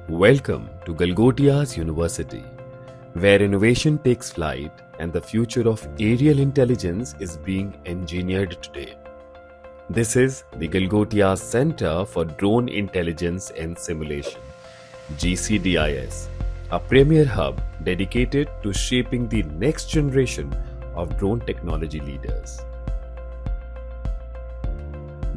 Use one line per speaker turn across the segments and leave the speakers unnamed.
Welcome to Galgotias University, where innovation takes flight and the future of aerial intelligence is being engineered today. This is the Galgotias Center for Drone Intelligence and Simulation, GCDIS, a premier hub dedicated to shaping the next generation of drone technology leaders.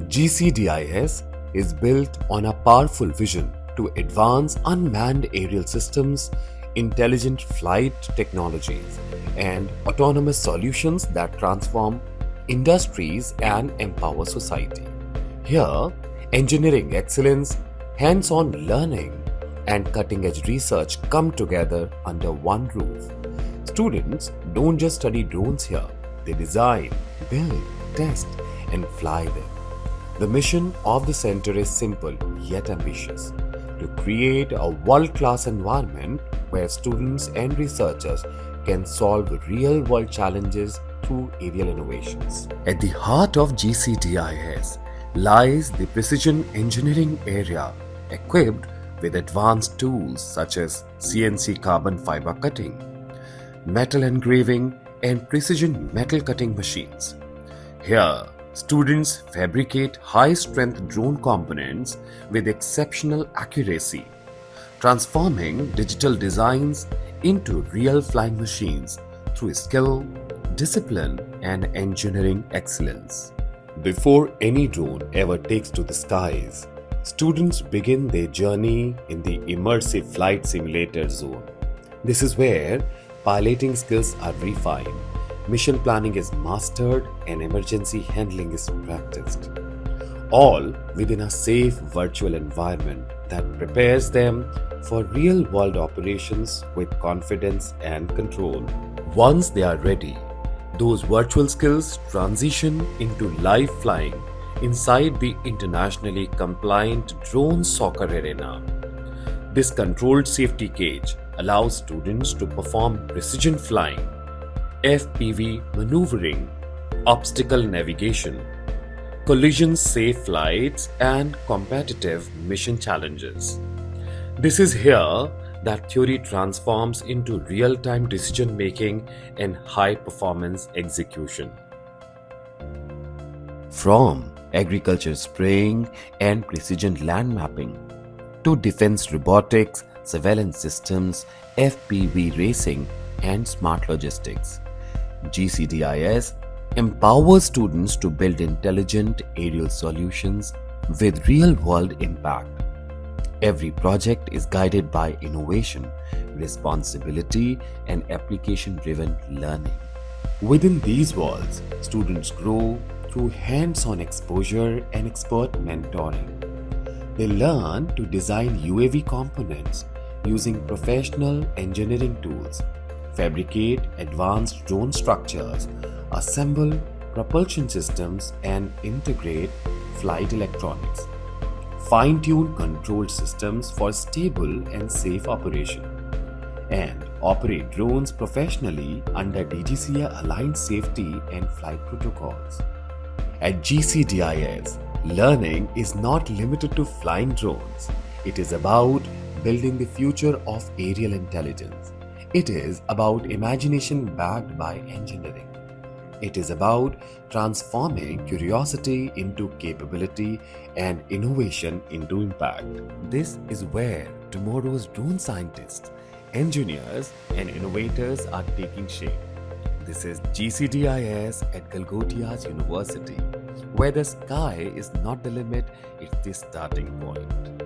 GCDIS is built on a powerful vision to advance unmanned aerial systems, intelligent flight technologies, and autonomous solutions that transform industries and empower society. Here, engineering excellence, hands-on learning, and cutting-edge research come together under one roof. Students don't just study drones here, they design, build, test, and fly them. The mission of the center is simple yet ambitious: to create a world-class environment where students and researchers can solve real-world challenges through aerial innovations. At the heart of GCDIS lies the precision engineering area, equipped with advanced tools such as CNC carbon fiber cutting, metal engraving, and precision metal cutting machines. Here, students fabricate high-strength drone components with exceptional accuracy, transforming digital designs into real flying machines through skill, discipline, and engineering excellence. Before any drone ever takes to the skies, students begin their journey in the immersive flight simulator zone. This is where piloting skills are refined, mission planning is mastered, and emergency handling is practiced, all within a safe virtual environment that prepares them for real-world operations with confidence and control. Once they are ready, those virtual skills transition into live flying inside the internationally compliant drone soccer arena. This controlled safety cage allows students to perform precision flying, FPV maneuvering, obstacle navigation, collision-safe flights, and competitive mission challenges. This is here that theory transforms into real-time decision-making and high-performance execution. From agriculture spraying and precision land mapping to defense robotics, surveillance systems, FPV racing, and smart logistics, GCDIS empowers students to build intelligent aerial solutions with real-world impact. Every project is guided by innovation, responsibility, and application-driven learning. Within these walls, students grow through hands-on exposure and expert mentoring. They learn to design UAV components using professional engineering tools, fabricate advanced drone structures, assemble propulsion systems, and integrate flight electronics. Fine-tune control systems for stable and safe operation, and operate drones professionally under DGCA-aligned safety and flight protocols. At GCDIS, learning is not limited to flying drones. It is about building the future of aerial intelligence. It is about imagination backed by engineering. It is about transforming curiosity into capability and innovation into impact. This is where tomorrow's drone scientists, engineers, and innovators are taking shape. This is GCDIS at Galgotias University, where the sky is not the limit, it's the starting point.